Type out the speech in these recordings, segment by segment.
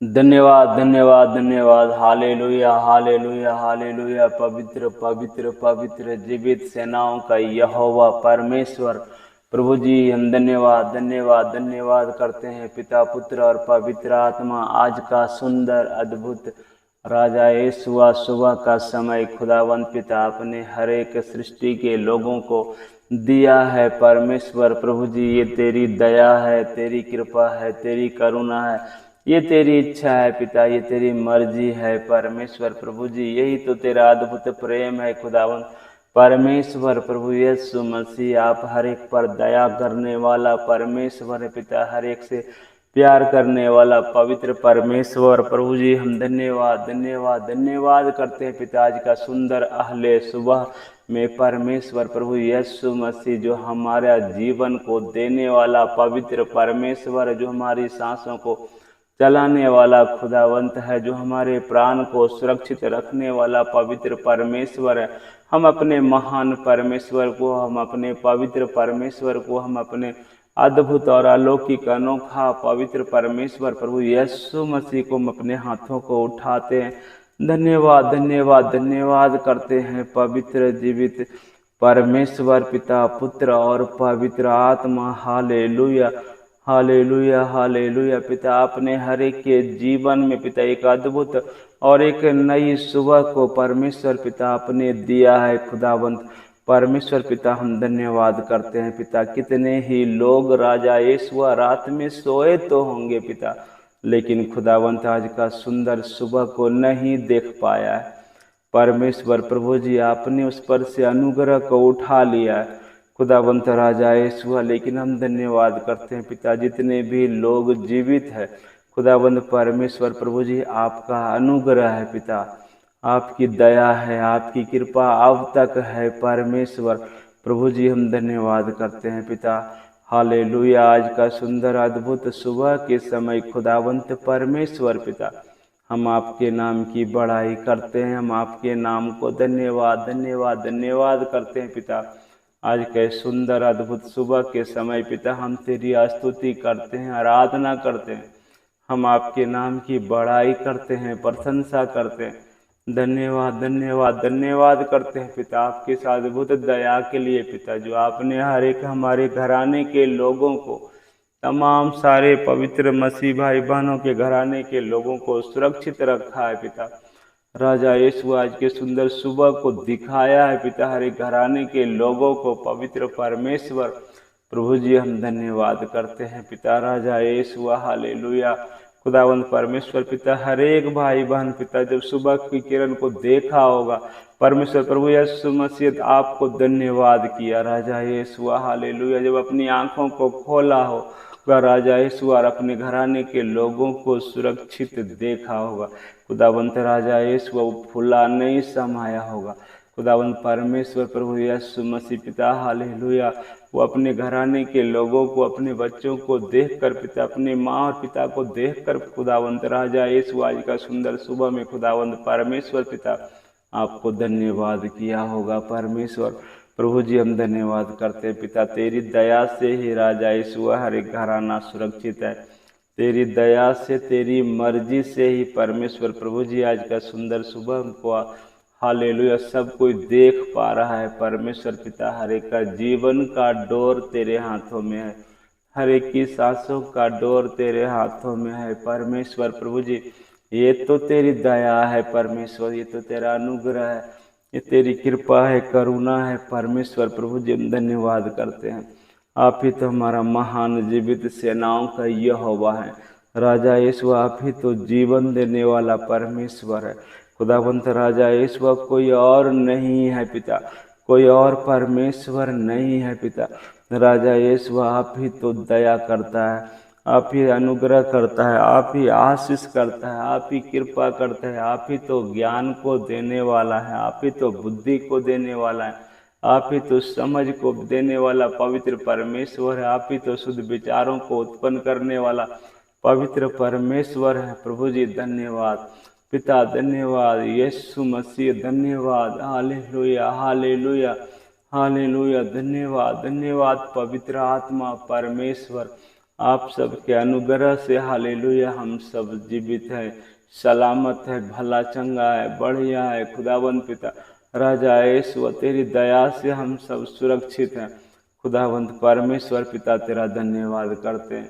धन्यवाद धन्यवाद धन्यवाद। Hallelujah hallelujah hallelujah. पवित्र पवित्र पवित्र जीवित सेनाओं का यहोवा परमेश्वर प्रभु जी, हम धन्यवाद धन्यवाद धन्यवाद करते हैं पिता पुत्र और पवित्र आत्मा। आज का सुंदर अद्भुत राजा यीशुआ सुबह का समय खुदावंत पिता अपने हर एक सृष्टि के लोगों को दिया है परमेश्वर प्रभु जी। ये तेरी दया है, तेरी कृपा है, तेरी करुणा है, ये तेरी इच्छा है पिता, ये तेरी मर्जी है परमेश्वर प्रभु जी। यही तो तेरा अद्भुत प्रेम है खुदावन परमेश्वर प्रभु यीशु मसीह। आप हर एक पर दया करने वाला परमेश्वर है पिता, हर एक से प्यार करने वाला पवित्र परमेश्वर प्रभु जी। हम धन्यवाद धन्यवाद धन्यवाद करते हैं पिता आज का सुंदर अहले सुबह में परमेश्वर प्रभु यीशु मसीह, जो हमारा जीवन को देने वाला पवित्र परमेश्वर है, जो हमारी सांसों को चलाने वाला खुदावंत है, जो हमारे प्राण को सुरक्षित रखने वाला पवित्र परमेश्वर है। हम अपने महान परमेश्वर को, हम अपने पवित्र परमेश्वर को, हम अपने अद्भुत और अलौकिक अनोखा पवित्र परमेश्वर प्रभु यीशु मसीह को हम अपने हाथों को उठाते हैं। धन्यवाद धन्यवाद धन्यवाद करते हैं पवित्र जीवित परमेश्वर पिता पुत्र और पवित्र आत्मा। Hallelujah hallelujah hallelujah. पिता आपने हर एक के जीवन में पिता एक अद्भुत और एक नई सुबह को परमेश्वर पिता आपने दिया है खुदावंत परमेश्वर पिता। हम धन्यवाद करते हैं पिता। कितने ही लोग राजा यीशुआ रात में सोए तो होंगे पिता, लेकिन खुदावंत आज का सुंदर सुबह को नहीं देख पाया है परमेश्वर प्रभु जी। आपने उस पर से अनुग्रह को उठा लिया है खुदावंत राजा यीशुआ। लेकिन हम धन्यवाद करते हैं पिता, जितने भी लोग जीवित है खुदावंत परमेश्वर प्रभु जी, आपका अनुग्रह है पिता, आपकी दया है, आपकी कृपा अब तक है परमेश्वर प्रभु जी। हम धन्यवाद करते हैं पिता। हालेलुया। आज का सुंदर अद्भुत सुबह के समय खुदावंत परमेश्वर पिता, हम आपके नाम की बड़ाई करते हैं, हम आपके नाम को धन्यवाद धन्यवाद धन्यवाद करते हैं पिता। आज के सुंदर अद्भुत सुबह के समय पिता, हम तेरी स्तुति करते हैं, आराधना करते हैं, हम आपके नाम की बड़ाई करते हैं, प्रशंसा करते हैं। धन्यवाद धन्यवाद धन्यवाद करते हैं पिता आपके इस अद्भुत दया के लिए पिता, जो आपने हर एक हमारे घराने के लोगों को, तमाम सारे पवित्र मसीह भाई बहनों के घराने के लोगों को सुरक्षित रखा है पिता। राजा यीशु आज के सुंदर सुबह को दिखाया है पिता, हर एक घराने के लोगों को पवित्र परमेश्वर प्रभु जी। हम धन्यवाद करते हैं पिता राजा यीशु। हालेलुया। खुदावंत परमेश्वर पिता, हर एक भाई बहन पिता जब सुबह की किरण को देखा होगा परमेश्वर प्रभु यीशु मसीह, आपको धन्यवाद किया राजा यीशु। हालेलुया। जब अपनी आंखों को खोला हो राजा यीशु और अपने घराने के लोगों को सुरक्षित देखा होगा खुदावंत राजा यीशु, वो फूला नहीं समाया होगा खुदावंत परमेश्वर प्रभु यीशु मसीह पिता। हालेलुया। वो अपने घराने के लोगों को, अपने बच्चों को देखकर पिता, अपने माँ और पिता को देखकर खुदावंत राजा यीशु आज का सुंदर सुबह में खुदावंत परमेश्वर पिता आपको धन्यवाद किया होगा परमेश्वर प्रभु जी। हम धन्यवाद करते हैं पिता, तेरी दया से ही राजा यीशु हर एक घराना सुरक्षित है, तेरी दया से, तेरी मर्जी से ही परमेश्वर प्रभु जी आज का सुंदर सुबह हमको हालेलुया सब कोई देख पा रहा है परमेश्वर पिता। हर एक का जीवन का डोर तेरे हाथों में है, हर एक की सांसों का डोर तेरे हाथों में है परमेश्वर प्रभु जी। ये तो तेरी दया है परमेश्वर, ये तो तेरा अनुग्रह है, ये तेरी कृपा है, करुणा है परमेश्वर प्रभु जी। हम धन्यवाद करते हैं। आप ही तो हमारा महान जीवित सेनाओं का यहोवा है राजा यीशु। आप ही तो जीवन देने वाला परमेश्वर है खुदावंत राजा यीशु। कोई और नहीं है पिता, कोई और परमेश्वर नहीं है पिता राजा यीशु। आप ही तो दया करता है, आप ही अनुग्रह करता है, आप ही आशीष करता है, आप ही कृपा करता है, आप ही तो ज्ञान को देने वाला है, आप ही तो बुद्धि को देने वाला है, आप ही तो समझ को देने वाला पवित्र परमेश्वर है, आप ही तो शुद्ध विचारों को उत्पन्न करने वाला पवित्र परमेश्वर है प्रभु जी। धन्यवाद पिता, धन्यवाद यीशु मसीह, धन्यवाद। Hallelujah hallelujah hallelujah. धन्यवाद धन्यवाद पवित्र आत्मा परमेश्वर आप सबके अनुग्रह से हालेलुया हम सब जीवित है, सलामत है, भला चंगा है, बढ़िया है। खुदावंद पिता राजा यीशु तेरी दया से हम सब सुरक्षित हैं। खुदावंद परमेश्वर पिता तेरा धन्यवाद करते हैं।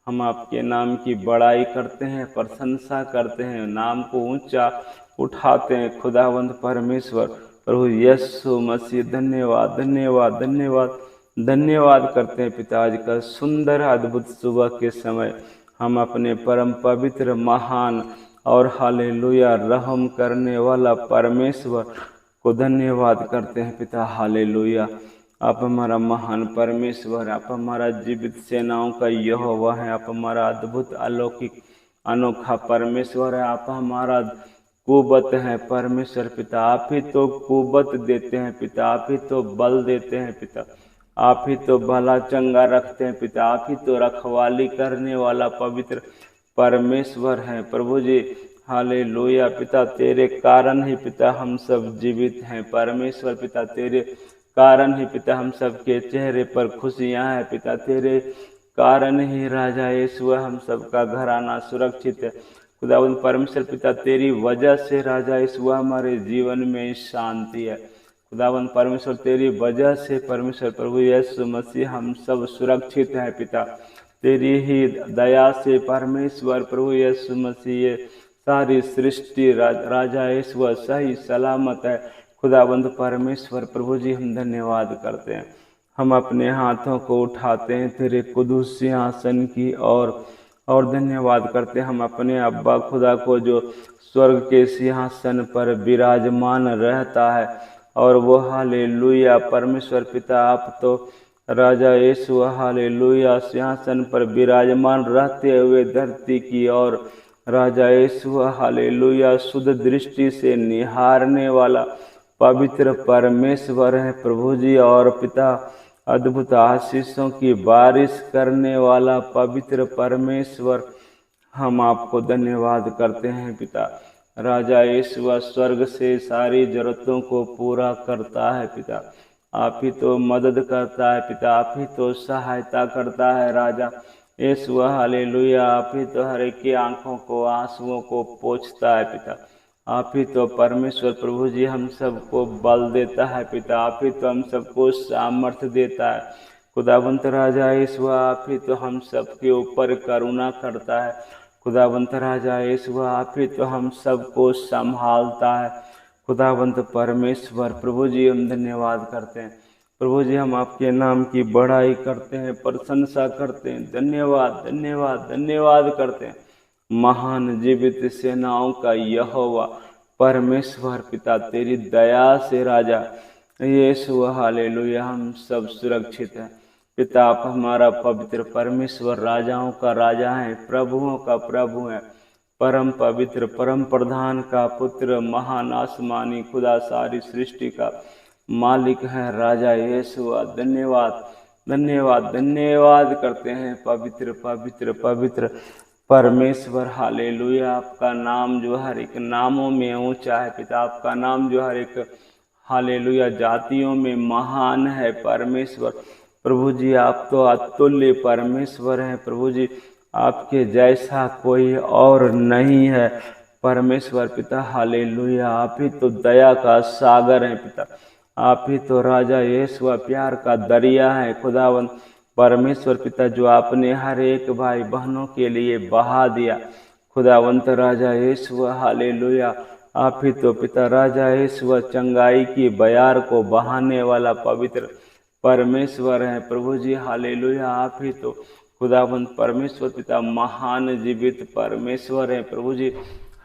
हम आपके नाम की बड़ाई करते हैं, प्रशंसा करते हैं, नाम को ऊंचा उठाते हैं। खुदावंद परमेश्वर प्रभु यीशु मसीह धन्यवाद धन्यवाद धन्यवाद धन्यवाद करते हैं पिता। आज का सुंदर अद्भुत सुबह के समय हम अपने परम पवित्र महान और हालेलुया रहम करने वाला परमेश्वर को धन्यवाद करते हैं पिता। हालेलुया, आप हमारा महान परमेश्वर, आप हमारा जीवित सेनाओं का यहोवा है, आप हमारा अद्भुत अलौकिक अनोखा परमेश्वर है, आप हमारा कुवत है परमेश्वर पिता। आप ही तो कुवत देते हैं पिता, आप ही तो बल देते हैं पिता, आप ही तो भला चंगा रखते हैं पिता, आप ही तो रखवाली करने वाला पवित्र परमेश्वर है प्रभु जी। हालेलुया पिता, तेरे कारण ही पिता हम सब जीवित हैं परमेश्वर पिता। तेरे कारण ही पिता हम सब के चेहरे पर खुशियां हैं पिता। तेरे कारण ही राजा यीशु हम सबका घराना सुरक्षित है। खुदावंद परमेश्वर पिता, तेरी वजह से राजा यीशु हमारे जीवन में शांति है। खुदावंद परमेश्वर, तेरी वजह से परमेश्वर प्रभु यीशु मसीह हम सब सुरक्षित हैं पिता। तेरी ही दया से परमेश्वर प्रभु यीशु मसीह सारी सृष्टि राजा यीशु सही सलामत है। खुदावंद परमेश्वर प्रभु जी हम धन्यवाद करते हैं। हम अपने हाथों को उठाते हैं तेरे कुदूस सिंहासन की और धन्यवाद करते हैं हम अपने अब्बा खुदा को, जो स्वर्ग के सिंहासन पर विराजमान रहता है। और वो हालेलुया परमेश्वर पिता, आप तो राजा यीशु हालेलुया सिंहासन पर विराजमान रहते हुए धरती की और राजा यीशु हालेलुया शुद्ध दृष्टि से निहारने वाला पवित्र परमेश्वर है प्रभु जी। और पिता, अद्भुत आशीषों की बारिश करने वाला पवित्र परमेश्वर, हम आपको धन्यवाद करते हैं पिता। राजा यीशु स्वर्ग से सारी जरूरतों को पूरा करता है पिता। आप ही तो मदद करता है पिता, आप ही तो सहायता करता है राजा यीशु हालेलुया। आप ही तो हर एक की आंखों को आंसुओं को पोंछता है पिता। आप ही तो परमेश्वर प्रभु जी हम सबको बल देता है पिता। आप ही तो हम सबको सामर्थ्य देता है। खुदावंत राजा यीशु, आप ही तो हम सबके ऊपर करुणा करता है। खुदावंत राजा यीशु, आप ही तो हम सबको संभालता है। खुदावंत परमेश्वर प्रभु जी हम धन्यवाद करते हैं प्रभु जी। हम आपके नाम की बढ़ाई करते हैं, प्रशंसा करते हैं, धन्यवाद धन्यवाद धन्यवाद करते हैं। महान जीवित सेनाओं का यहोवा परमेश्वर पिता, तेरी दया से राजा यीशु हालेलुया हम सब सुरक्षित हैं पिता। आप हमारा पवित्र परमेश्वर, राजाओं का राजा है, प्रभुओं का प्रभु है, परम पवित्र परम प्रधान का पुत्र, महान आसमानी खुदा, सारी सृष्टि का मालिक है राजा यीशु। धन्यवाद धन्यवाद धन्यवाद करते हैं पवित्र पवित्र पवित्र परमेश्वर हालेलुया। आपका नाम जो हर एक नामों में ऊंचा है पिता, आपका नाम जो हर एक हालेलुया जातियों में महान है परमेश्वर प्रभु जी। आप तो अतुल्य परमेश्वर हैं प्रभु जी, आपके जैसा कोई और नहीं है परमेश्वर पिता हालेलुया। आप ही तो दया का सागर है पिता, आप ही तो राजा यीशु प्यार का दरिया है खुदावन परमेश्वर पिता, जो आपने हर एक भाई बहनों के लिए बहा दिया खुदावंत राजा यीशु हालेलुया। आप ही तो पिता राजा यीशु चंगाई की बयार को बहाने वाला पवित्र परमेश्वर है प्रभु जी हालेलुया। आप ही तो खुदावंत परमेश्वर पिता महान जीवित परमेश्वर है प्रभु जी।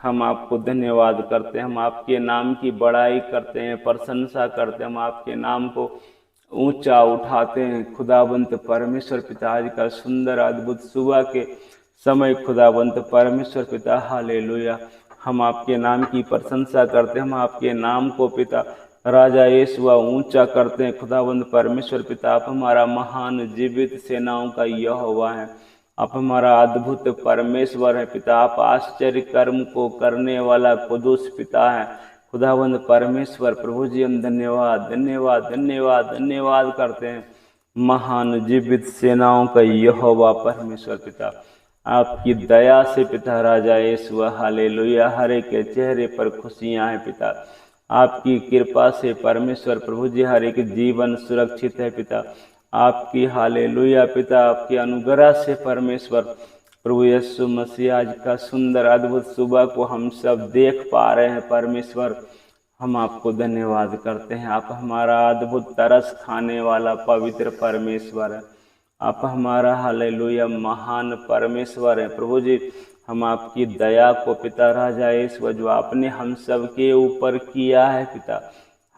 हम आपको धन्यवाद करते हैं, हम आपके नाम की बड़ाई करते हैं, प्रशंसा करते हैं, हम आपके नाम को ऊंचा उठाते हैं खुदावंत परमेश्वर पिता। आज का सुंदर अद्भुत सुबह के समय खुदावंत परमेश्वर पिता हालेलुया, हम आपके नाम की प्रशंसा करते हैं, हम आपके नाम को पिता राजा यीशु ऊंचा करते हैं खुदावंत परमेश्वर पिता। आप हमारा महान जीवित सेनाओं का यहोवा है, आप हमारा अद्भुत परमेश्वर है पिता। आप आश्चर्य कर्म को करने वाला कुदूस पिता है खुदावंद परमेश्वर प्रभु जी। हम धन्यवाद धन्यवाद धन्यवाद धन्यवाद करते हैं महान जीवित सेनाओं का यहोवा परमेश्वर पिता, आपकी दया से पिता राजा यीशु हालेलुया हर एक के चेहरे पर खुशियां हैं पिता। आपकी कृपा से परमेश्वर प्रभु जी हर एक जीवन सुरक्षित है पिता। आपकी हालेलुया पिता, आपके अनुग्रह से परमेश्वर प्रभु यीशु मसीह आज का सुंदर अद्भुत सुबह को हम सब देख पा रहे हैं परमेश्वर। हम आपको धन्यवाद करते हैं। आप हमारा अद्भुत तरस खाने वाला पवित्र परमेश्वर है। आप हमारा हालेलुया महान परमेश्वर है प्रभु जी। हम आपकी दया को पिता राजा ईश्वर जो आपने हम सब के ऊपर किया है पिता,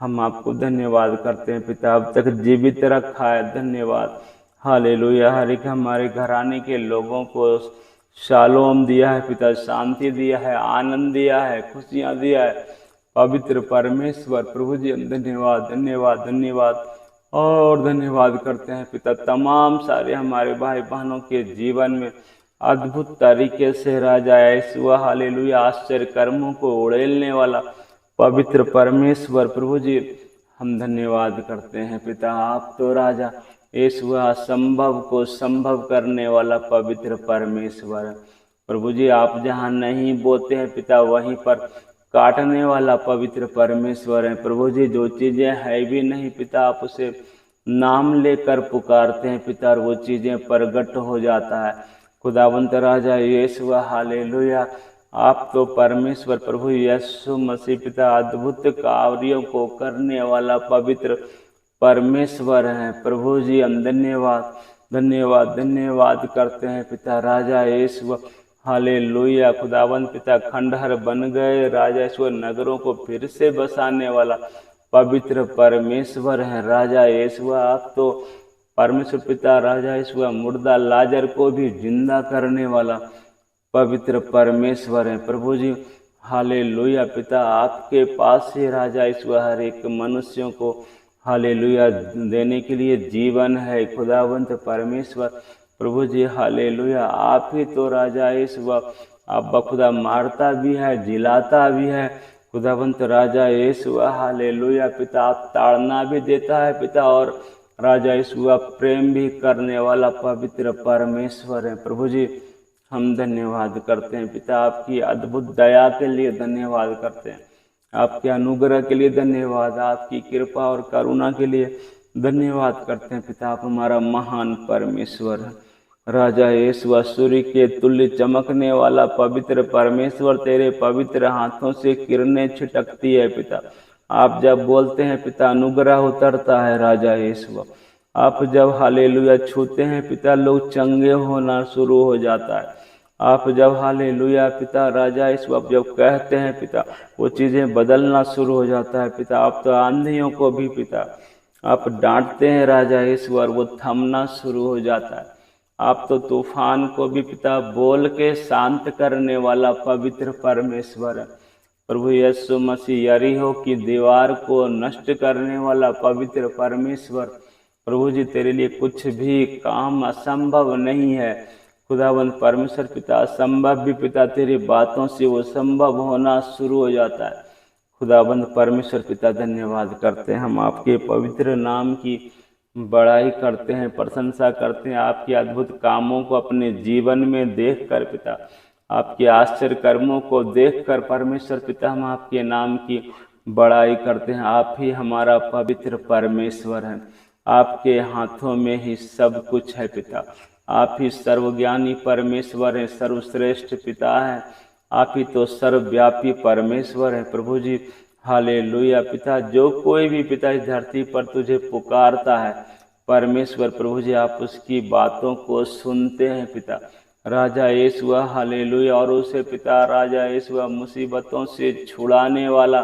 हम आपको धन्यवाद करते हैं पिता। अब तक जीवित रखा है, धन्यवाद हालेलुया। हर एक हमारे घराने के लोगों को शालोम दिया है पिता, शांति दिया है, आनंद दिया है, खुशियाँ दिया है पवित्र परमेश्वर प्रभु जी। हम धन्यवाद धन्यवाद धन्यवाद और धन्यवाद करते हैं पिता। तमाम सारे हमारे भाई बहनों के जीवन में अद्भुत तरीके से राजा यीशु हालेलुया आश्चर्य कर्मों को उड़ेलने वाला पवित्र परमेश्वर प्रभु जी, हम धन्यवाद करते हैं पिता। आप तो राजा यीशु असंभव को संभव करने वाला पवित्र परमेश्वर प्रभु जी। आप जहाँ नहीं बोते हैं पिता, वहीं पर काटने वाला पवित्र परमेश्वर है प्रभु जी। जो चीज़ें है भी नहीं पिता, आप उसे नाम लेकर पुकारते हैं पिता और वो चीज़ें प्रगट हो जाता है। खुदावंत राजा यीशु हालेलुया, आप तो परमेश्वर प्रभु यीशु मसीह पिता अद्भुत कार्यों को करने वाला पवित्र परमेश्वर हैं प्रभु जी। हम धन्यवाद धन्यवाद धन्यवाद करते हैं पिता राजा यीशु हालेलुया। खुदावंत पिता खंडहर बन गए राजा ईश्वर नगरों को फिर से बसाने वाला पवित्र परमेश्वर है राजा यीशु। आप तो परमेश्वर पिता राजा ईश्वर मुर्दा लाजर को भी जिंदा करने वाला पवित्र परमेश्वर है प्रभु जी। हालेलुया पिता, आपके पास से राजा ईश्वर हर एक मनुष्यों को हालेलुया देने के लिए जीवन है खुदावंत परमेश्वर प्रभु जी। हालेलुया, आप ही तो राजा ईश्वर आप बखुदा मारता भी है, जिलाता भी है खुदावंत राजा ईश्वर हालेलुया पिता। आप ताड़ना भी देता है पिता और राजा ईश्वर प्रेम भी करने वाला पवित्र परमेश्वर है प्रभु जी। हम धन्यवाद करते हैं पिता, आपकी अद्भुत दया के लिए धन्यवाद करते हैं, आपके अनुग्रह के लिए धन्यवाद, आपकी कृपा और करुणा के लिए धन्यवाद करते हैं पिता। आप हमारा महान परमेश्वर है राजा यीशु, सूर्य के तुल्य चमकने वाला पवित्र परमेश्वर। तेरे पवित्र हाथों से किरणें छिटकती है पिता। आप जब बोलते हैं पिता अनुग्रह उतरता है राजा यीशु। आप जब हालेलुया छूते हैं पिता लोग चंगे होना शुरू हो जाता है। आप जब हालेलुया पिता राजा यीशु आप जब कहते हैं पिता वो चीज़ें बदलना शुरू हो जाता है पिता। आप तो आंधियों को भी पिता आप डांटते हैं राजा यीशु और वो थमना शुरू हो जाता है। आप तो तूफान को भी पिता बोल के शांत करने वाला पवित्र परमेश्वर है प्रभु यीशु मसीह। यरीहो की दीवार को नष्ट करने वाला पवित्र परमेश्वर प्रभु जी। तेरे लिए कुछ भी काम असंभव नहीं है खुदावंत परमेश्वर पिता। असंभव भी पिता तेरी बातों से वो संभव होना शुरू हो जाता है खुदावंत परमेश्वर पिता। धन्यवाद करते हैं हम आपके पवित्र नाम की बड़ाई करते हैं, प्रशंसा करते हैं आपके अद्भुत कामों को अपने जीवन में देखकर पिता, आपके आश्चर्य कर्मों को देखकर परमेश्वर पिता हम आपके नाम की बड़ाई करते हैं। आप ही हमारा पवित्र परमेश्वर हैं, आपके हाथों में ही सब कुछ है पिता। आप ही सर्वज्ञानी परमेश्वर हैं, सर्वश्रेष्ठ पिता हैं। आप ही तो सर्वव्यापी परमेश्वर हैं प्रभु जी। हालेलुया पिता, जो कोई भी पिता इस धरती पर तुझे पुकारता है परमेश्वर प्रभु जी, आप उसकी बातों को सुनते हैं पिता राजा यीशु हालेलुया। और उसे पिता राजा यीशु मुसीबतों से छुड़ाने वाला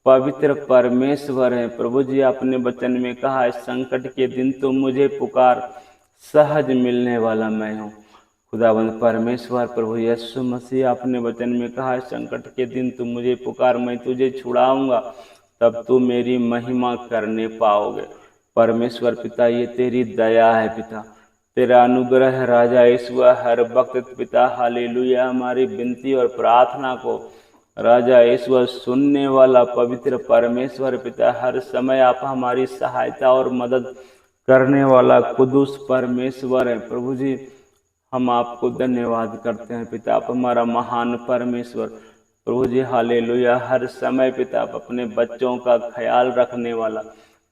पवित्र परमेश्वर है प्रभु जी। अपने वचन में कहा है संकट के दिन तुम मुझे पुकार, सहज मिलने वाला मैं हूँ खुदावंद परमेश्वर प्रभु यीशु मसीह। अपने वचन में कहा है संकट के दिन तुम मुझे पुकार, मैं तुझे छुड़ाऊंगा, तब तू मेरी महिमा करने पाओगे परमेश्वर पिता। ये तेरी दया है पिता, तेरा अनुग्रह है राजा यीशु। हर वक्त पिता हालेलुया हमारी विनती और प्रार्थना को राजा यीशु सुनने वाला पवित्र परमेश्वर पिता, हर समय आप हमारी सहायता और मदद करने वाला कुदूस परमेश्वर है। प्रभु जी हम आपको धन्यवाद करते हैं पिता, आप हमारा महान परमेश्वर। प्रभु जी हालेलुया, हर समय पिता आप अपने बच्चों का ख्याल रखने वाला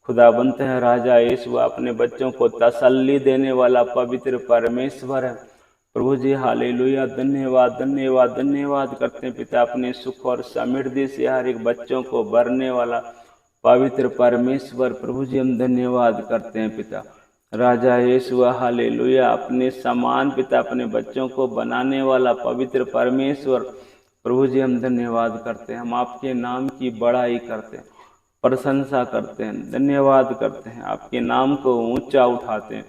खुदाबंद है। राजा यीशु अपने बच्चों को तसल्ली देने वाला पवित्र परमेश्वर है। प्रभु जी हालेलुया, धन्यवाद धन्यवाद धन्यवाद करते हैं पिता, अपने सुख और समृद्धि से हर एक बच्चों को भरने वाला पवित्र परमेश्वर। प्रभु जी हम धन्यवाद करते हैं पिता। राजा यीशु हालेलुया, अपने समान पिता अपने बच्चों को बनाने वाला पवित्र परमेश्वर। प्रभु जी हम धन्यवाद करते हैं, हम आपके नाम की बड़ाई करते हैं, प्रशंसा करते हैं, धन्यवाद करते हैं, आपके नाम को ऊंचा उठाते हैं।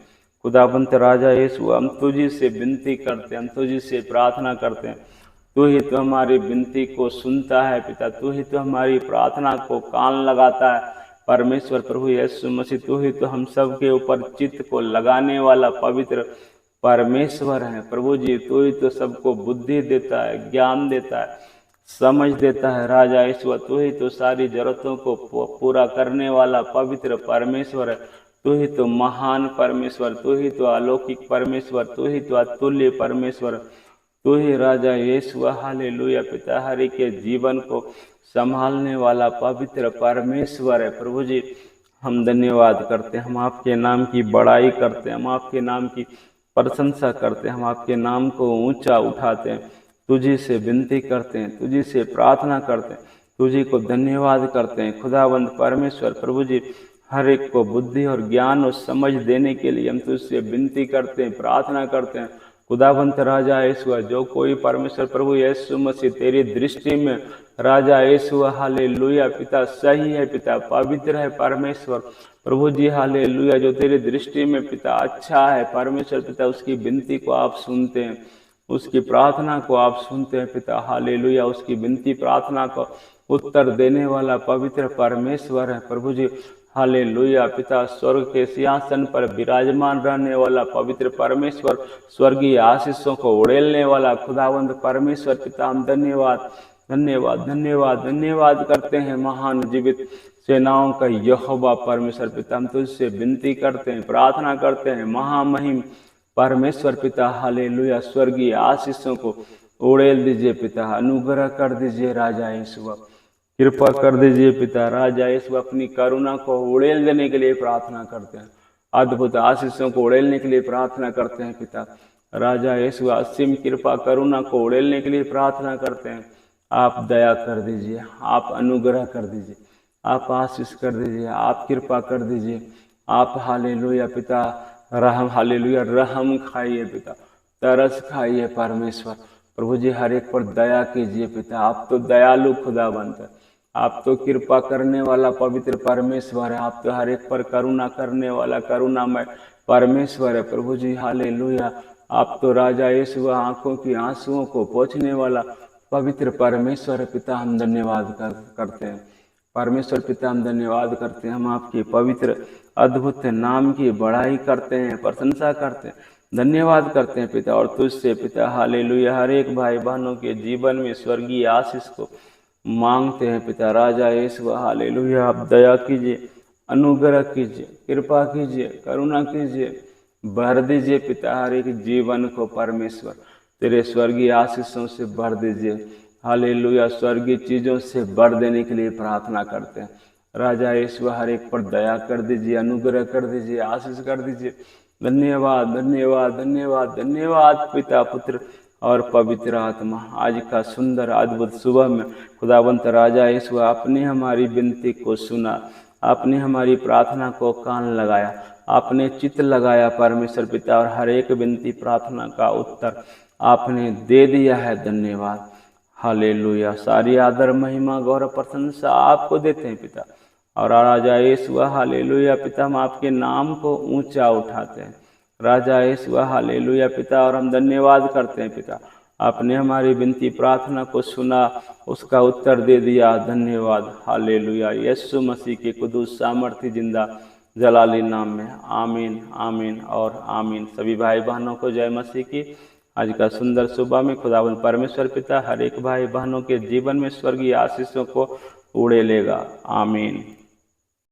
खुदाबंद राजा यीशु हम तुझी से विनती करते हैं, हम तुझी से प्रार्थना करते हैं। तू ही तो हमारी विनती को सुनता है पिता, तू ही तो हमारी प्रार्थना को कान लगाता है परमेश्वर। प्रभु यीशु मसीह तू ही तो हम सब के ऊपर चित्त को लगाने वाला पवित्र परमेश्वर है। प्रभु जी तू ही तो सबको बुद्धि देता है, ज्ञान देता है, समझ देता है। राजा ईश्वर तू ही तो सारी जरूरतों को पूरा करने वाला पवित्र परमेश्वर है। तू ही तो महान परमेश्वर, तू ही तो अलौकिक परमेश्वर, तू ही तो अतुल्य परमेश्वर, तू ही राजा यीशु हालेलुया पिता हरि के जीवन को संभालने वाला पवित्र परमेश्वर है। प्रभु जी हम धन्यवाद करते हैं, हम आपके नाम की बड़ाई करते हैं, हम आपके नाम की प्रशंसा करते हैं, हम आपके नाम को ऊंचा उठाते हैं, तुझी से विनती करते हैं, तुझी से प्रार्थना करते हैं, तुझी को धन्यवाद करते हैं। खुदावंद परमेश्वर प्रभु जी हर एक को बुद्धि और ज्ञान और समझ देने के लिए हम तुझसे विनती करते हैं, प्रार्थना करते हैं। खुदावंत राजा यीशु, जो कोई परमेश्वर प्रभु यीशु मसीह तेरी दृष्टि में राजा यीशु हालेलुया पिता सही है पिता, पवित्र है परमेश्वर। प्रभु जी हालेलुया, जो तेरी दृष्टि में पिता अच्छा है परमेश्वर पिता, उसकी विनती को आप सुनते हैं, उसकी प्रार्थना को आप सुनते हैं पिता हालेलुया। उसकी विनती प्रार्थना को उत्तर देने वाला पवित्र परमेश्वर है। प्रभु जी हालेलुया पिता, स्वर्ग के सिंहासन पर विराजमान रहने वाला पवित्र परमेश्वर, स्वर्गीय आशीषों को उड़ेलने वाला खुदावंद परमेश्वर पिता, हम धन्यवाद धन्यवाद धन्यवाद धन्यवाद करते हैं। महान जीवित सेनाओं का यहोवा परमेश्वर पिता, हम तुझसे विनती करते हैं, प्रार्थना करते हैं। महामहिम परमेश्वर पिता हालेलुया, स्वर्गीय आशीषों को उड़ेल दीजिए पिता, अनुग्रह कर दीजिए राजा यीशु, कृपा कर दीजिए पिता। राजा यीशु अपनी करुणा को उड़ेल देने के लिए प्रार्थना करते हैं, अद्भुत आशीषों को उड़ेलने के लिए प्रार्थना करते हैं पिता। राजा यीशु असीम कृपा करुणा को उड़ेलने के लिए प्रार्थना करते हैं। आप दया कर दीजिए, आप अनुग्रह कर दीजिए, आप आशीष कर दीजिए, आप कृपा कर दीजिए। आप हालेलुया पिता रहम हालेलुया रहम खाइए पिता, तरस खाइए परमेश्वर। प्रभु जी हर एक पर दया कीजिए पिता, आप तो दयालु खुदावंत है, आप तो कृपा करने वाला पवित्र परमेश्वर है, आप तो हर एक पर करुणा करने वाला करुणामय परमेश्वर है। प्रभु जी हालेलुया, आप तो राजा यीशु आंखों की आंसुओं को पोंछने वाला पवित्र परमेश्वर पिता, हम धन्यवाद करते हैं परमेश्वर पिता, हम धन्यवाद करते हैं। हम आपके पवित्र अद्भुत नाम की बड़ाई करते हैं, प्रशंसा करते हैं, धन्यवाद करते हैं पिता। और तुझसे पिता हालेलुया हर एक भाई बहनों के जीवन में स्वर्गीय आशीष को मांगते हैं पिता। राजा यीशु हालेलुया, आप दया कीजिए, अनुग्रह कीजिए, कृपा कीजिए, करुणा कीजिए, भर दीजिए पिता हर एक जीवन को परमेश्वर तेरे स्वर्गीय आशीषों से भर दीजिए। हालेलुया, स्वर्गीय चीज़ों से भर देने के लिए प्रार्थना करते हैं। राजा यीशु हर एक पर दया कर दीजिए, अनुग्रह कर दीजिए, आशीष कर दीजिए। धन्यवाद धन्यवाद धन्यवाद धन्यवाद पिता, पुत्र और पवित्र आत्मा। आज का सुंदर अद्भुत सुबह में खुदावंत राजा यीशु आपने हमारी विनती को सुना, आपने हमारी प्रार्थना को कान लगाया, आपने चित्त लगाया परमेश्वर पिता, और हर एक विनती प्रार्थना का उत्तर आपने दे दिया है। धन्यवाद हालेलुया, सारी आदर महिमा गौरव प्रशंसा आपको देते हैं पिता। और राजा यीशु हालेलुया पिता, हम आपके नाम को ऊंचा उठाते हैं राजा यीशु हालेलुया पिता, और हम धन्यवाद करते हैं पिता, आपने हमारी विनती प्रार्थना को सुना, उसका उत्तर दे दिया। धन्यवाद हालेलुया, यीशु मसीह के कुदूस सामर्थ्य जिंदा जलाली नाम में आमीन आमीन और आमीन। सभी भाई बहनों को जय मसीह की। आज का सुंदर सुबह में खुदावंद परमेश्वर पिता हर एक भाई बहनों के जीवन में स्वर्गीय आशीषों को उड़ेलेगा। आमीन।